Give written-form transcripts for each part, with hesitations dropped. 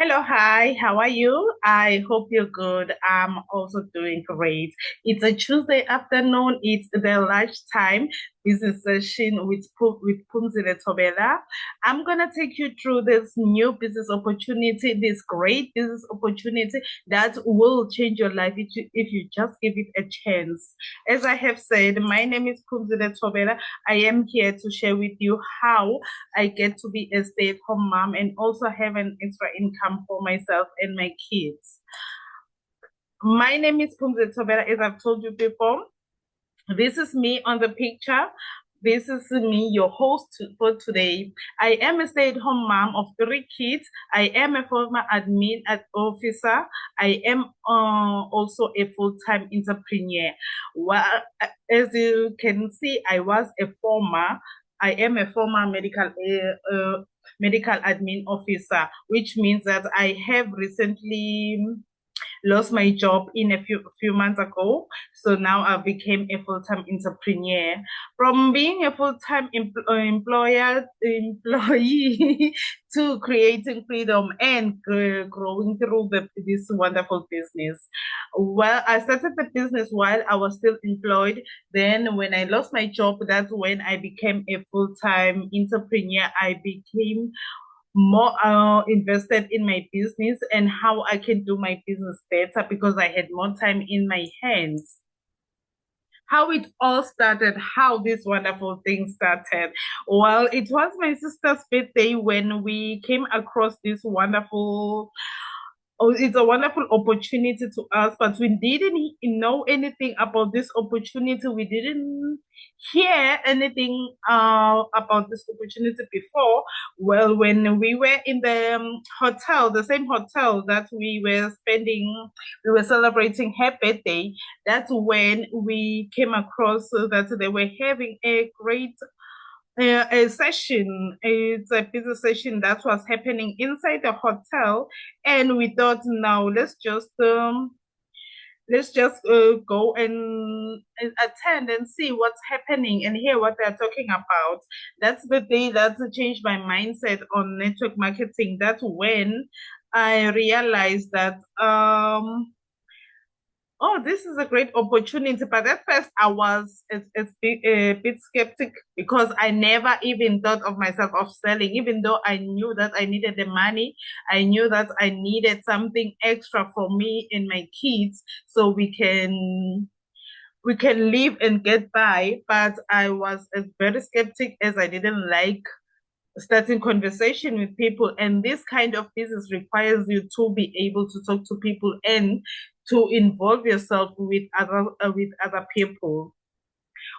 Hello, hi, how are you? I hope you're good. I'm also doing great. It's a Tuesday afternoon. It's the lunchtime business session with Pumzile Tobela. I'm gonna take you through this new business opportunity, this great business opportunity that will change your life if you just give it a chance. As I have said, my name is Pumzile Tobela. I am here to share with you how I get to be a stay-at-home mom and also have an extra income for myself and my kids. My name is Pumzile Tobela, as I've told you before. This is me on the picture. This is me, your host for today. I am a stay-at-home mom of three kids. I am a former officer. I am also a full-time entrepreneur. Well, as you can see, I am a former medical admin officer, which means that I have recently lost my job in a few months ago. So now I became a full-time entrepreneur. From being a full-time employee to creating freedom and growing through this wonderful business. Well, I started the business while I was still employed. Then when I lost my job, that's when I became a full-time entrepreneur. I became more invested in my business and how I can do my business better because I had more time in my hands. How it all started, how this wonderful thing started. Well, it was my sister's birthday when we came across this wonderful. Oh, it's a wonderful opportunity to us, but we didn't know anything about this opportunity. We didn't hear anything about this opportunity before. Well, when we were in the hotel, the same hotel that we were celebrating her birthday. That's when we came across that they were having a great a session. It's a business session that was happening inside the hotel, and we thought, now let's just go and attend and see what's happening and hear what they're talking about. That's the day that changed my mindset on network marketing. That's when I realized that oh, this is a great opportunity. But at first, I was a bit skeptic because I never even thought of myself of selling, even though I knew that I needed the money. I knew that I needed something extra for me and my kids so we can live and get by. But I was very skeptic as I didn't like starting conversation with people, and this kind of business requires you to be able to talk to people and to involve yourself with other people.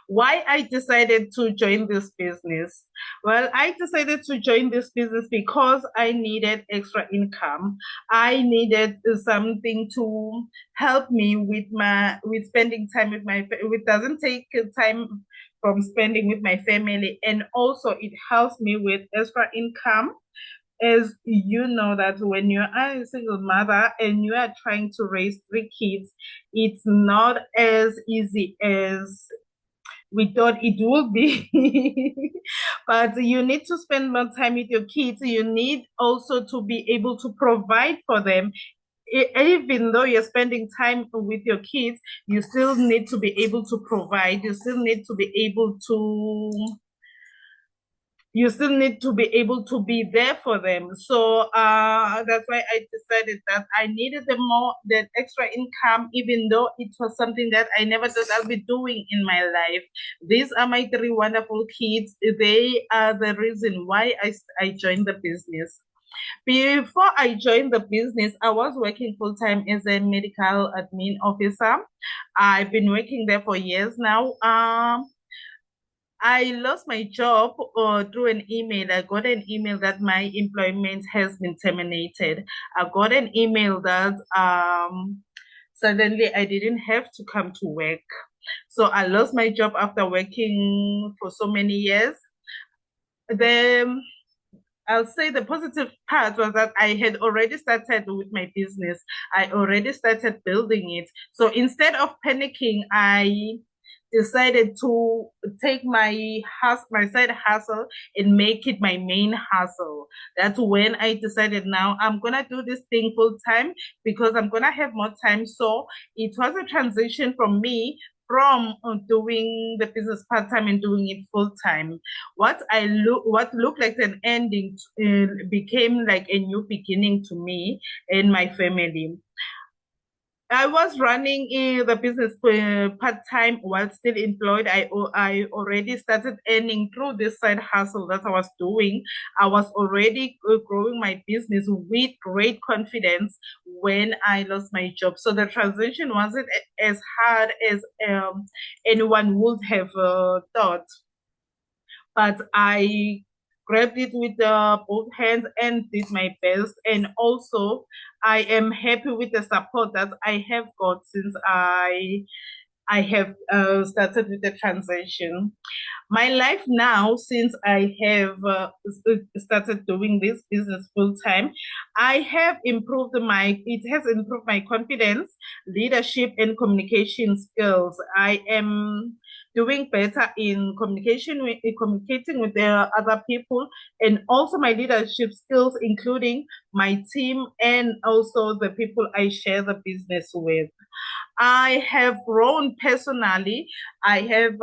Why I decided to join this business? Well, I decided to join this business because I needed extra income. I needed something to help me with spending time with with doesn't take time from spending with my family, and also it helps me with extra income. As you know that when you are a single mother and you are trying to raise three kids, it's not as easy as we thought it would be. But you need to spend more time with your kids. You need also to be able to provide for them. Even though you're spending time with your kids, you still need to be able to provide. You still need to be able to be there for them. So that's why I decided that I needed that extra income, even though it was something that I never thought I'll be doing in my life. These are my three wonderful kids. They are the reason why I joined the business. Before I joined the business, I was working full time as a medical admin officer. I've been working there for years now. I lost my job through an email. I got an email that my employment has been terminated. I got an email that suddenly I didn't have to come to work. So I lost my job after working for so many years. The I'll say the positive part was that I had already started with my business. I already started building it. So instead of panicking, I decided to take my side hustle and make it my main hustle. That's when I decided now I'm gonna do this thing full time because I'm gonna have more time. So it was a transition from me from doing the business part time and doing it full time. What looked like an ending became like a new beginning to me and my family. I was running the business part time while still employed. I already started earning through this side hustle that I was doing. I was already growing my business with great confidence when I lost my job. So the transition wasn't as hard as anyone would have thought, but I grabbed it with both hands and did my best. And also, I am happy with the support that I have got since I have started with the transition. My life now, since I have started doing this business full time, it has improved my confidence, leadership, and communication skills. I am doing better in communicating with the other people, and also my leadership skills, including my team and also the people I share the business with. I have grown personally. I have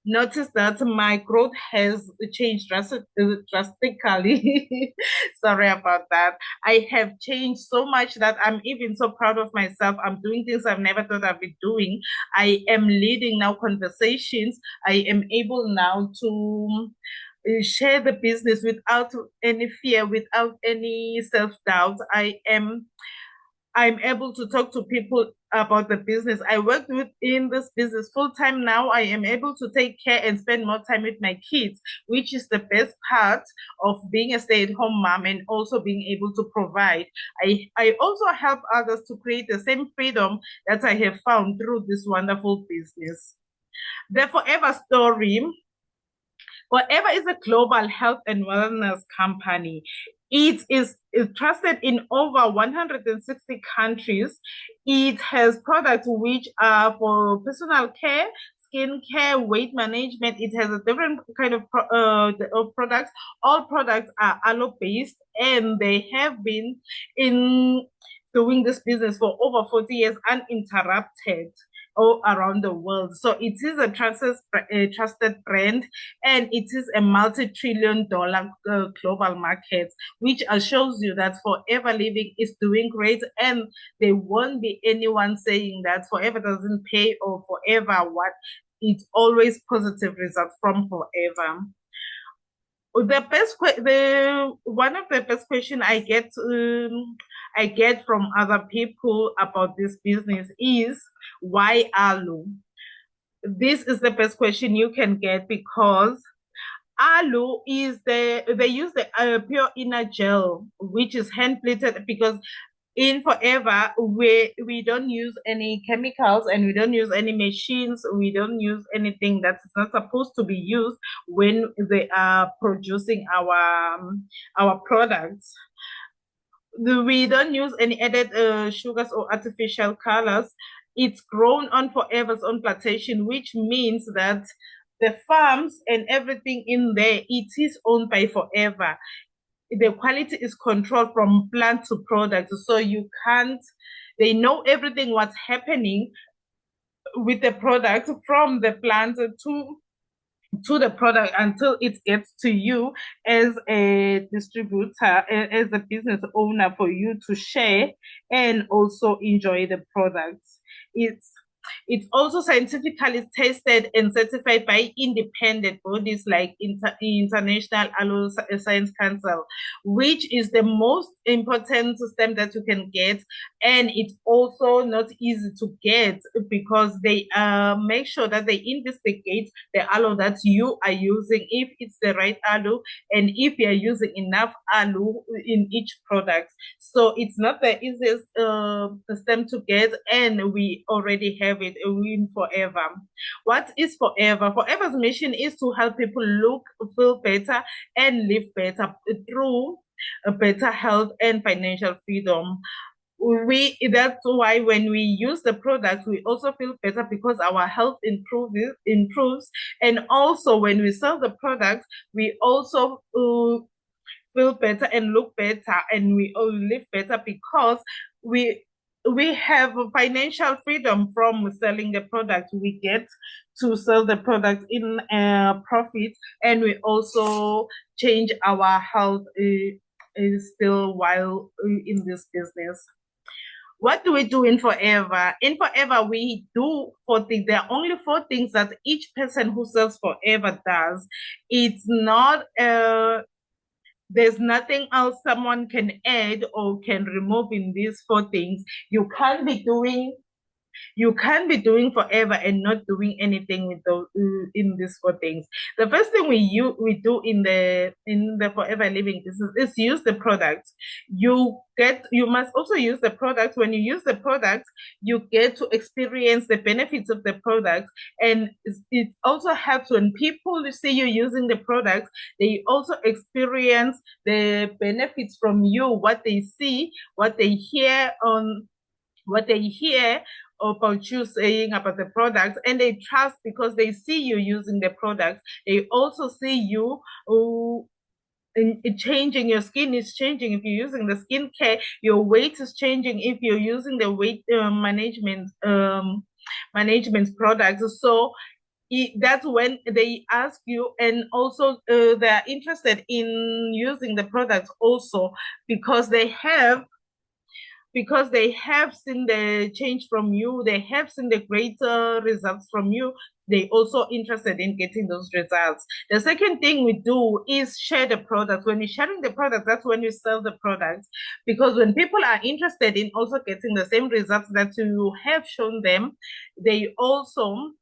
noticed that my growth has changed drastically. Sorry about that. I have changed so much that I'm even so proud of myself. I'm doing things I've never thought I'd be doing. I am leading now conversations. I am able now to share the business without any fear, without any self doubt. I'm able to talk to people about the business. I work within this business full time now. I am able to take care and spend more time with my kids, which is the best part of being a stay-at-home mom and also being able to provide. I also help others to create the same freedom that I have found through this wonderful business. The Forever Story. Forever is a global health and wellness company. Is trusted in over 160 countries. It has products which are for personal care, skin care, weight management. It has a different kind of products. All products are aloe based, and they have been in doing this business for over 40 years uninterrupted all around the world. So it is a trusted brand, and it is a multi-trillion dollar global market, which shows you that Forever Living is doing great, and there won't be anyone saying that Forever doesn't pay or Forever what. It's always positive results from Forever. The one of the best question I get from other people about this business is why aloe? This is the best question you can get because aloe is they use the pure inner gel, which is hand plaited, because in Forever we don't use any chemicals and we don't use any machines. We don't use anything that's not supposed to be used when they are producing our products. We don't use any added sugars or artificial colors. It's grown on Forever's own plantation, which means that the farms and everything in there, it is owned by Forever. The quality is controlled from plant to product. So you can't, they know everything what's happening with the product from the plant to the product until it gets to you as a distributor, as a business owner, for you to share and also enjoy the products. It's it's also scientifically tested and certified by independent bodies like International Aloe Science Council, which is the most important system that you can get. And it's also not easy to get because they make sure that they investigate the aloe that you are using, if it's the right aloe, and if you're using enough aloe in each product. So it's not the easiest system to get, and we already have it in Forever. What is Forever? Forever's mission is to help people look, feel better, and live better through a better health and financial freedom. that's why when we use the product, we also feel better because our health improves. And also when we sell the product, we also feel better and look better, and we all live better because we we have financial freedom from selling the product. We get to sell the product in profit, and we also change our health still while in this business. What do we do in Forever? In Forever, we do 4 things. There are only 4 things that each person who sells Forever does. It's not there's nothing else someone can add or can remove in these 4 things. You can't be doing Forever and not doing anything with those in these 4 things. The first thing we do in the Forever Living business is use the product. You must also use the product. When you use the product, you get to experience the benefits of the product, and it also helps when people see you using the product. They also experience the benefits from you, what they see, what they hear about you saying about the product, and they trust because they see you using the product. They also see you changing. Your skin is changing if you're using the skincare. Your weight is changing if you're using the weight management products. So that's when they ask you, and also they're interested in using the product also because they have seen the change from you, they have seen the greater results from you. They also interested in getting those results. The second thing we do is share the product. When you're sharing the product, that's when you sell the product. Because when people are interested in also getting the same results that you have shown them, they also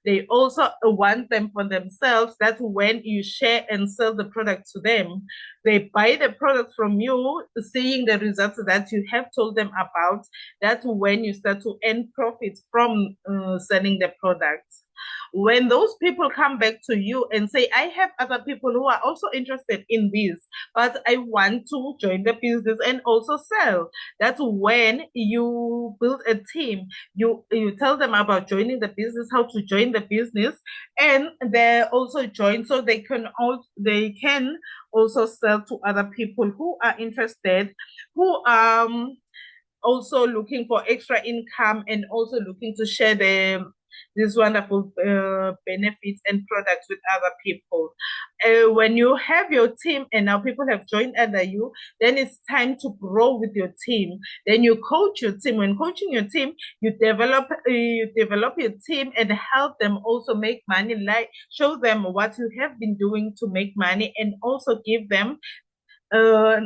they also want them for themselves. That's when you share and sell the product to them. They buy the product from you, seeing the results that you have told them about. That's when you start to earn profits from selling the product. When those people come back to you and say, I have other people who are also interested in this, but I want to join the business and also sell. That's when you build a team. You tell them about joining the business, how to join the business, and they also join so they can also sell to other people who are interested, who also looking for extra income and also looking to share these wonderful benefits and products with other people. When you have your team and now people have joined under you, then it's time to grow with your team. Then you coach your team. When coaching your team, you develop your team and help them also make money. Like show them what you have been doing to make money, and also give them uh,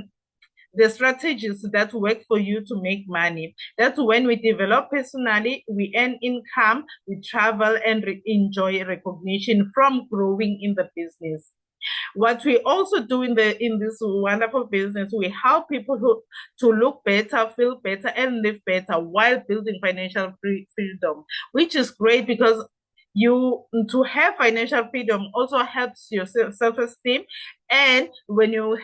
the strategies that work for you to make money. That's when we develop personally, we earn income, we travel, and enjoy recognition from growing in the business. What we also do in this wonderful business, we help people to look better, feel better, and live better while building financial freedom, which is great because you to have financial freedom also helps your self-esteem. And when you're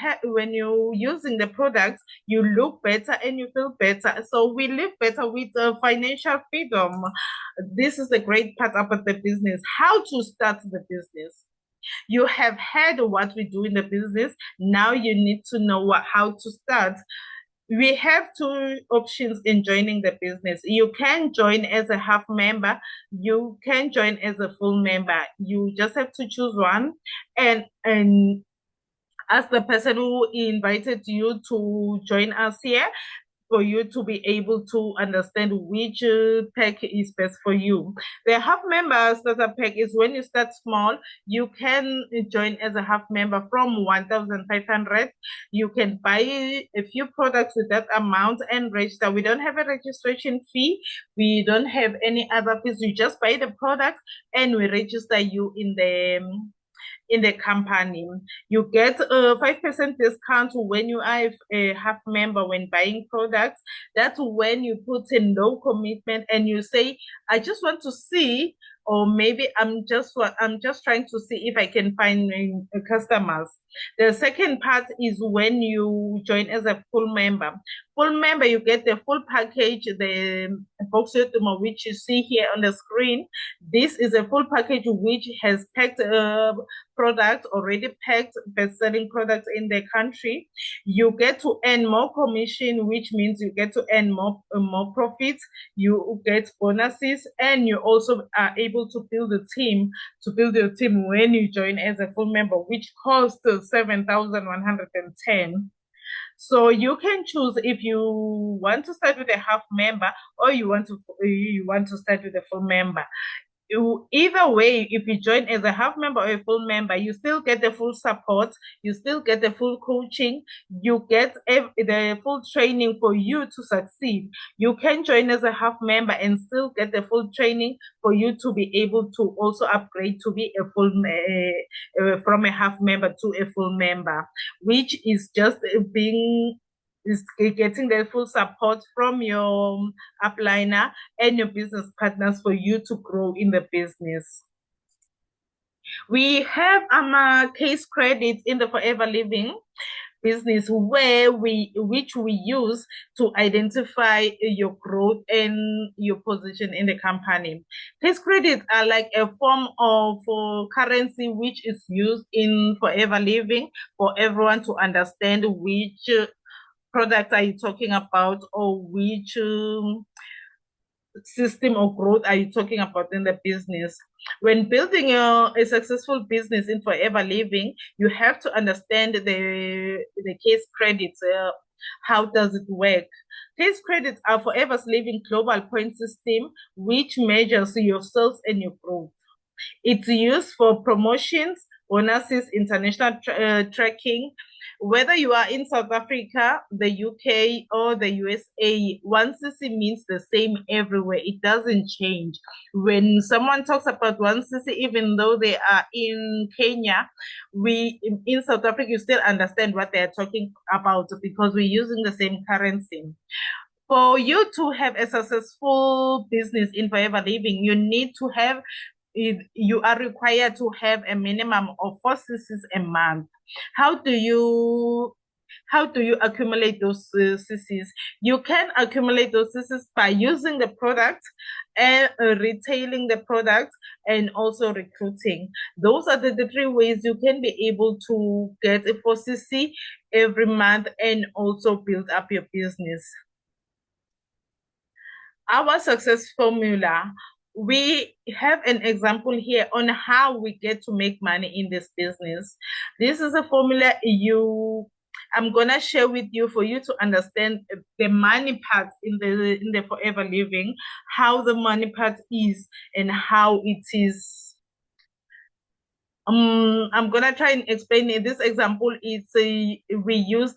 using the products, you look better and you feel better, so we live better with financial freedom. This is the great part about the business. How to start the business? You have heard what we do in the business. Now you need to know how to start. We have 2 options in joining the business. You can join as a half member. You can join as a full member. You just have to choose one, and ask the person who invited you to join us here for you to be able to understand which pack is best for you. The half member starter pack is when you start small. You can join as a half member from 1,500. You can buy a few products with that amount and register. We don't have a registration fee. We don't have any other fees. You just buy the product and we register you in the company. You get a 5% discount when you are a half member when buying products. That's when you put in no commitment and you say, I just want to see, or maybe I'm just trying to see if I can find customers. The second part is when you join as a full member. Full member, you get the full package, the box which you see here on the screen. This is a full package which has packed products, already packed best-selling products in the country. You get to earn more commission, which means you get to earn more profits. You get bonuses, and you also are able to build your team when you join as a full member, which costs 7,110. So you can choose if you want to start with a half member or you want to start with a full member. Either way, if you join as a half member or a full member, you still get the full support, you still get the full coaching, you get the full training for you to succeed. You can join as a half member and still get the full training for you to be able to also upgrade to be a full from a half member to a full member, which is just is getting the full support from your upliner and your business partners for you to grow in the business. We have case credits in the Forever Living business which we use to identify your growth and your position in the company. Case credits are like a form of currency which is used in Forever Living for everyone to understand which products are you talking about, or which system of growth are you talking about in the business. When building a successful business in Forever Living, you have to understand the case credits. How does it work? Case credits are Forever Living global point system, which measures your sales and your growth. It's used for promotions, bonuses, international tracking. Whether you are in South Africa, the UK, or the USA, 1cc means the same everywhere. It doesn't change. When someone talks about 1cc, even though they are in Kenya, in South Africa, you still understand what they are talking about because we're using the same currency. For you to have a successful business in Forever Living, you are required to have a minimum of 4 cc's a month. How do you accumulate those cc's? You can accumulate those cc's by using the product and retailing the product and also recruiting. Those are the 3 ways you can be able to get a 4cc every month and also build up your business. Our success formula, we have an example here on how we get to make money in this business. This is a formula I'm gonna share with you for you to understand the money part in the Forever Living, how the money part is and how it is. I'm gonna try and explain it. This example is we use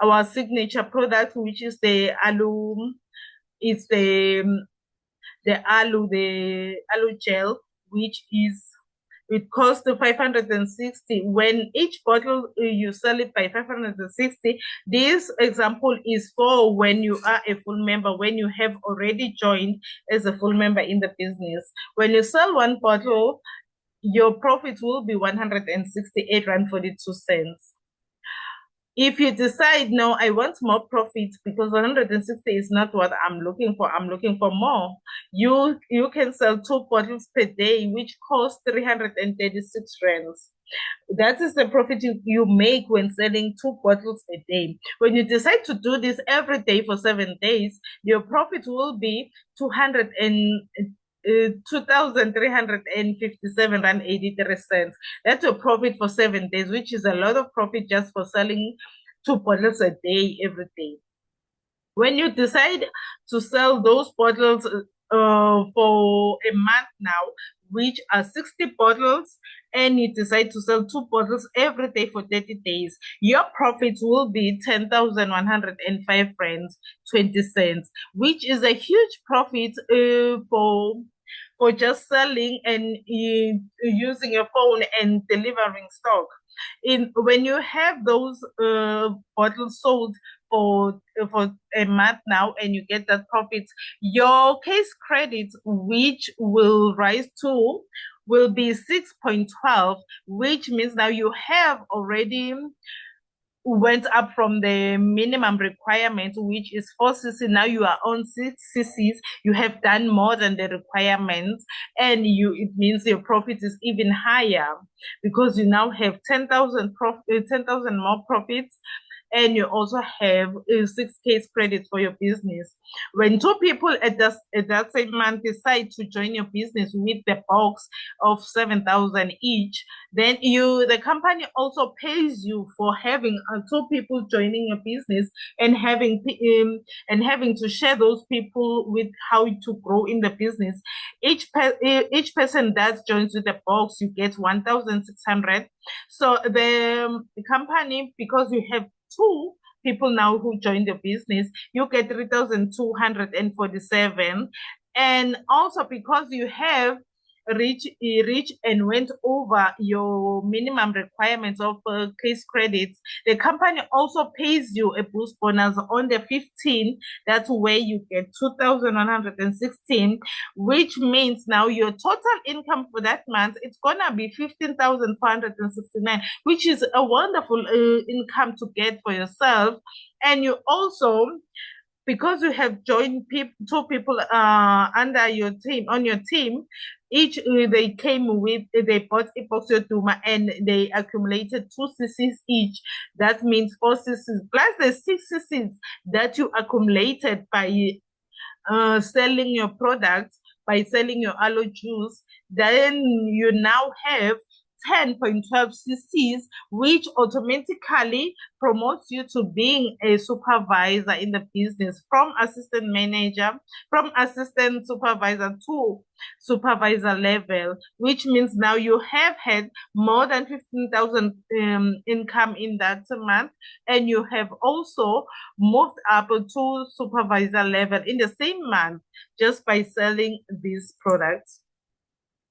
our signature product, which is the aloe. It's the aloe gel, which it costs 560. When each bottle you sell it by 560, this example is for when you are a full member, when you have already joined as a full member in the business. When you sell 1 bottle, your profit will be 168 rand 42 cents. If you decide, no, I want more profit because 160 is not what I'm looking for, I'm looking for more, you can sell 2 bottles per day, which costs 336 rands. That is the profit you make when selling 2 bottles a day. When you decide to do this every day for 7 days, your profit will be 2,357 rand 83 cents. That's a profit for 7 days, which is a lot of profit just for selling 2 bottles a day every day. When you decide to sell those bottles for a month now, which are 60 bottles, and you decide to sell 2 bottles every day for 30 days, your profit will be 10,105 rands 20 cents, which is a huge profit for for just selling and using your phone and delivering stock. When you have those bottles sold for a month now and you get that profit, your case credit, which will rise to, will be 6.12, which means now you have already went up from the minimum requirement, which is 4cc. Now you are on 6cc's. You have done more than the requirement, and it means your profit is even higher because you now have 10,000 more profits, and you also have 6 case credits for your business. When two people at that same month decide to join your business with the box of 7,000 each, then the company also pays you for having 2 people joining your business and having to share those people with how to grow in the business. Each person that joins with the box, you get 1,600. So the company, because you have 2 people now who joined the business, you get 3,247. And also because you have reach and went over your minimum requirements of case credits, the company also pays you a boost bonus on the 15. That's where you get 2,116, which means now your total income for that month, it's gonna be 15,469, which is a wonderful income to get for yourself. And you also, because you have joined 2 people under your team, on your team, each they bought a box of Duma and they accumulated 2cc's each. That means 4cc's plus the 6cc's that you accumulated by selling your products, by selling your aloe juice. Then you now have 10.12cc's, which automatically promotes you to being a supervisor in the business, from assistant supervisor to supervisor level, which means now you have had more than 15,000 income in that month, and you have also moved up to supervisor level in the same month just by selling these products.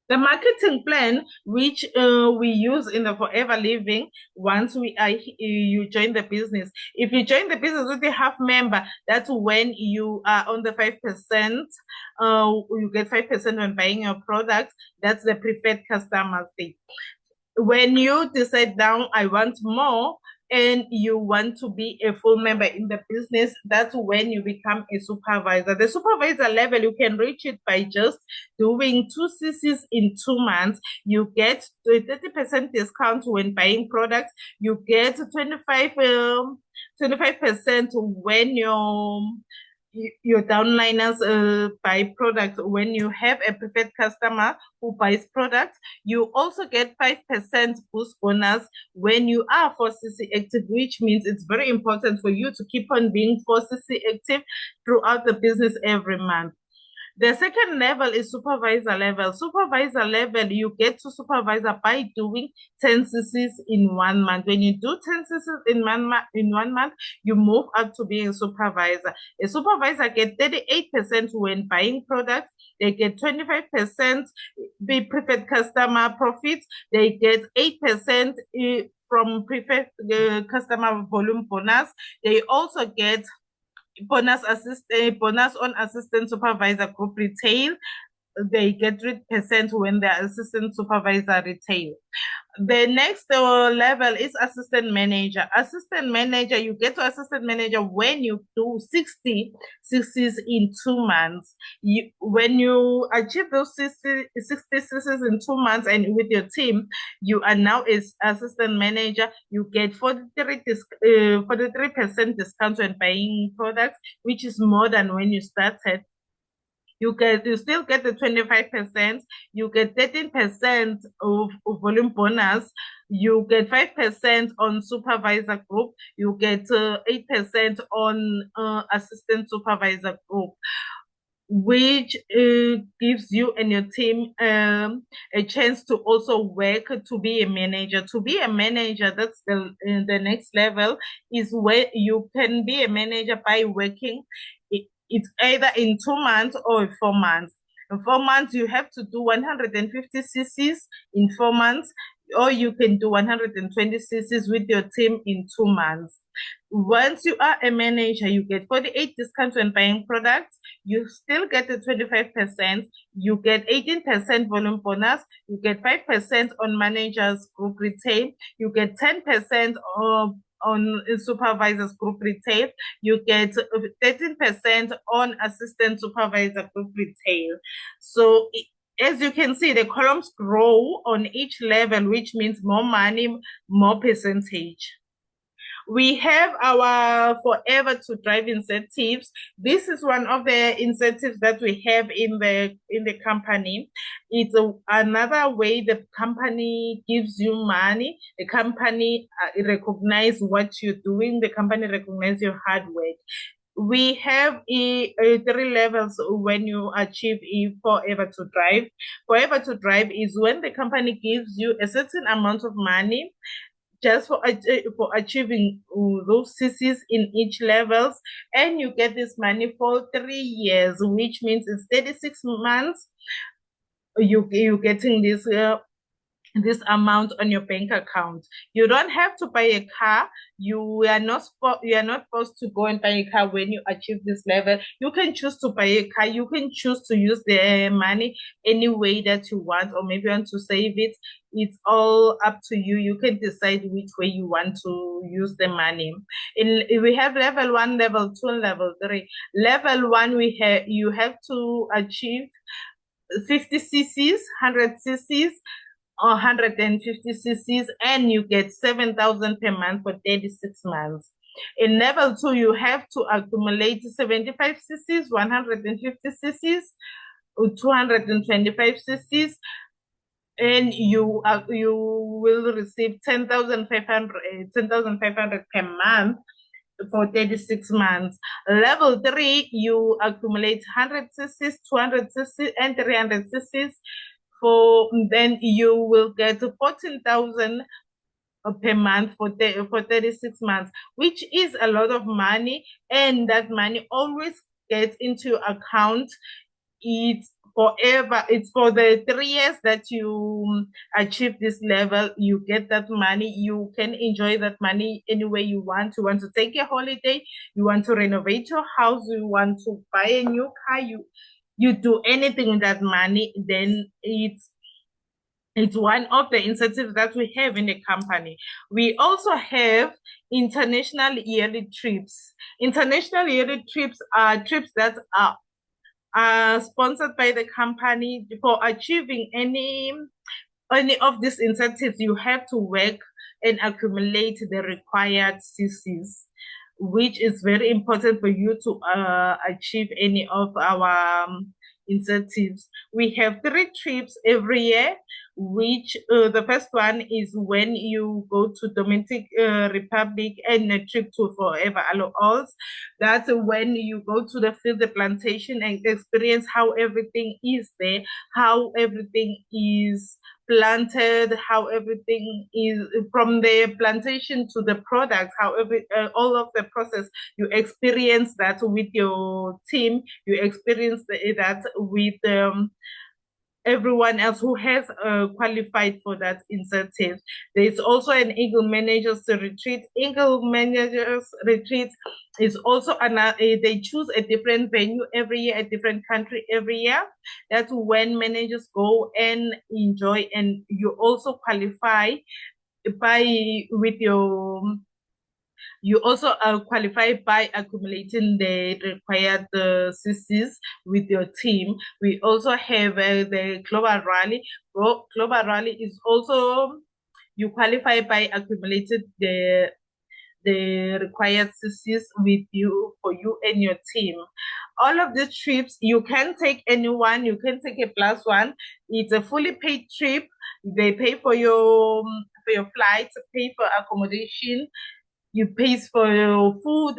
The marketing plan, which we use in the Forever Living, once you join the business. If you join the business with a half member, that's when you are on the 5%. You get 5% when buying your products. That's the preferred customer thing. When you decide down, I want more, and you want to be a full member in the business, that's when you become a supervisor. The supervisor level, you can reach it by just doing 2cc's in 2 months. You get 30% discount when buying products. You get 25% when your downliners buy products. When you have a preferred customer who buys products, you also get 5% boost bonus when you are 4cc active, which means it's very important for you to keep on being 4cc active throughout the business every month. The second level is supervisor level. Supervisor level, you get to supervisor by doing 10cc's in 1 month. When you do 10cc's in 1 month, you move up to being a supervisor. A supervisor get 38% when buying products. They get 25% the preferred customer profits. They get 8% from preferred customer volume bonus. They also get bonus on assistant supervisor group retail. They get 3% when they're assistant supervisor retail. The next level is assistant manager. Assistant manager, you get to assistant manager when you do 60cc's in 2 months. When you achieve those 60cc's in 2 months and with your team, you are now as assistant manager. You get 43% discount when buying products, which is more than when you started. You still get the 25%, you get 13% of volume bonus, you get 5% on supervisor group, you get 8% on assistant supervisor group, which gives you and your team a chance to also work to be a manager. To be a manager, that's the next level, is where you can be a manager by working. It's either in 2 months or 4 months. In 4 months, you have to do 150 cc's in 4 months, or you can do 120 cc's with your team in 2 months. Once you are a manager, you get 48 discounts when buying products. You still get the 25%. You get 18% volume bonus. You get 5% on managers group retail. You get 10% on supervisors group retail. You get 13% on assistant supervisor group retail. So as you can see, the columns grow on each level, which means more money, more percentage. We have our Forever to Drive incentives. This is one of the incentives that we have in the company. It's another way the company gives you money. The company recognize what you're doing. The company recognize your hard work. We have 3 levels when you achieve Forever to Drive. Forever to Drive is when the company gives you a certain amount of money just for achieving those cc's in each levels, and you get this money for 3 years, which means it's 36 months you're getting this amount on your bank account. You don't have to buy a car. You are not forced to go and buy a car when you achieve this level. You can choose to buy a car. You can choose to use the money any way that you want, or maybe you want to save it. It's all up to you. You can decide which way you want to use the money. We have level 1, level 2, and level 3. Level 1, you have to achieve 50 cc's, 100 cc's, or 150 cc's, and you get 7,000 per month for 36 months. In level 2, you have to accumulate 75 cc's, 150 cc's, 225 cc's, and you will receive 10,500 per month for 36 months. Level 3, you accumulate 100 cc's, 200 cc's, and 300 cc's. Then you will get 14,000 per month for 36 months, which is a lot of money, and that money always gets into your account. It's forever. It's for the 3 years that you achieve this level. You get that money. You can enjoy that money any way you want. You want to take a holiday, you want to renovate your house, you want to buy a new car, you do anything with that money, then it's one of the incentives that we have in the company. We also have international yearly trips. International yearly trips are trips that are sponsored by the company. For achieving any of these incentives, you have to work and accumulate the required cc's, which is very important for you to achieve any of our incentives. We have 3 trips every year, which the first one is when you go to Dominican Republic, and a trip to Forever Aloe Oils. That's when you go to the field, the plantation, and experience how everything is there, how everything is planted, how everything is from the plantation to the product, how all of the process. You experience that with your team. You experience that with everyone else who has qualified for that incentive. There's also an Eagle Managers Retreat. Eagle Managers Retreat is also they choose a different venue every year, a different country every year. That's when managers go and enjoy, and you also qualify with your you also qualify by accumulating the required cc's with your team. We also have the Global Rally. Global Rally is also, you qualify by accumulating the required cc's with you, for you and your team. All of these trips, you can take anyone, you can take a +1. It's a fully paid trip. They pay for your flights, pay for accommodation, you pay for your food.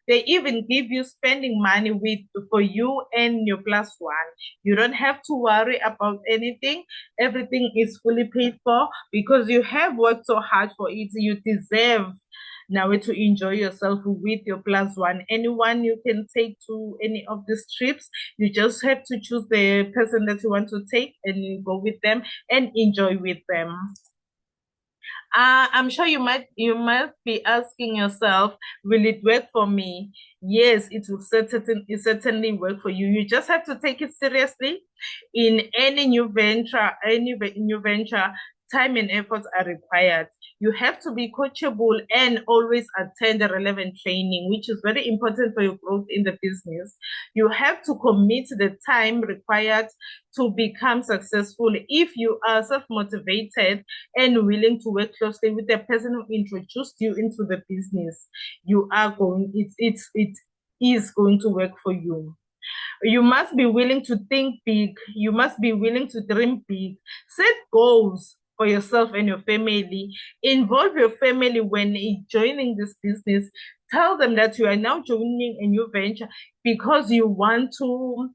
They even give you spending money for you and your +1. You don't have to worry about anything. Everything is fully paid for because you have worked so hard for it. You deserve now to enjoy yourself with your plus one. Anyone you can take to any of these trips. You just have to choose the person that you want to take and you go with them and enjoy with them. I'm sure you must be asking yourself, will it work for me? Yes, it certainly work for you. You just have to take it seriously. In any new venture, time and efforts are required. You have to be coachable and always attend the relevant training, which is very important for your growth in the business. You have to commit the time required to become successful. If you are self-motivated and willing to work closely with the person who introduced you into the business, you are going, it is going to work for you. You must be willing to think big. You must be willing to dream big. Set goals for yourself and your family. Involve your family when joining this business. Tell them that you are now joining a new venture because you want to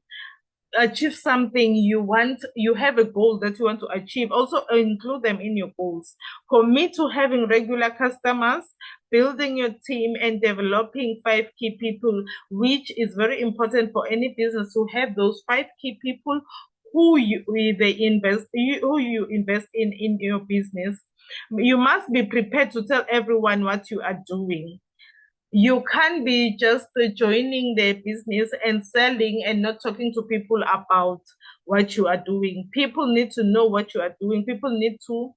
achieve something. You have a goal that you want to achieve. Also include them in your goals. Commit to having regular customers, building your team, and developing 5 key people, which is very important for any business to have those 5 key people who you invest in your business. You must be prepared to tell everyone what you are doing. You can't be just joining the business and selling and not talking to people about what you are doing. People need to know what you are doing. People need to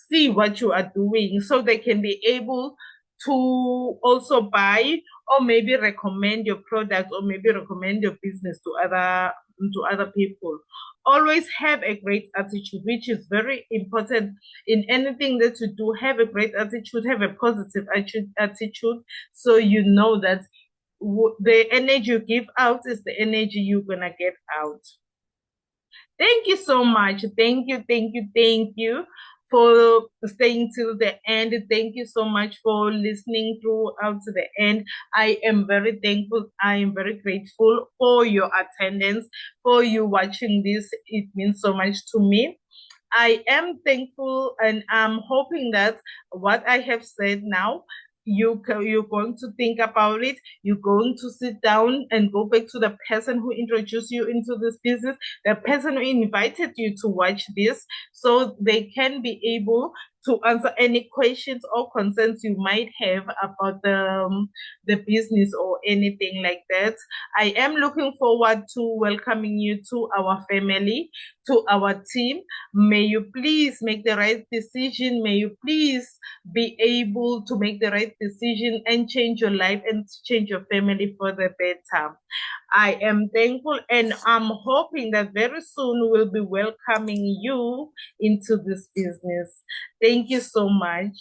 see what you are doing so they can be able to also buy or maybe recommend your product or maybe recommend your business to other people. Always have a great attitude, which is very important in anything that you do. Have a great attitude, have a positive attitude, so you know that the energy you give out is the energy you're gonna get out. Thank you so much. Thank you for staying till the end. Thank you so much for listening throughout to the end. I am very thankful. I am very grateful for your attendance, for you watching this. It means so much to me. I am thankful and I'm hoping that what I have said now, you're going to think about it. You're going to sit down and go back to the person who introduced you into this business, the person who invited you to watch this, so they can be able to answer any questions or concerns you might have about the business or anything like that. I am looking forward to welcoming you to our family, to our team. May you please make the right decision. May you please be able to make the right decision and change your life and change your family for the better. I am thankful and I'm hoping that very soon we'll be welcoming you into this business. Thank you so much.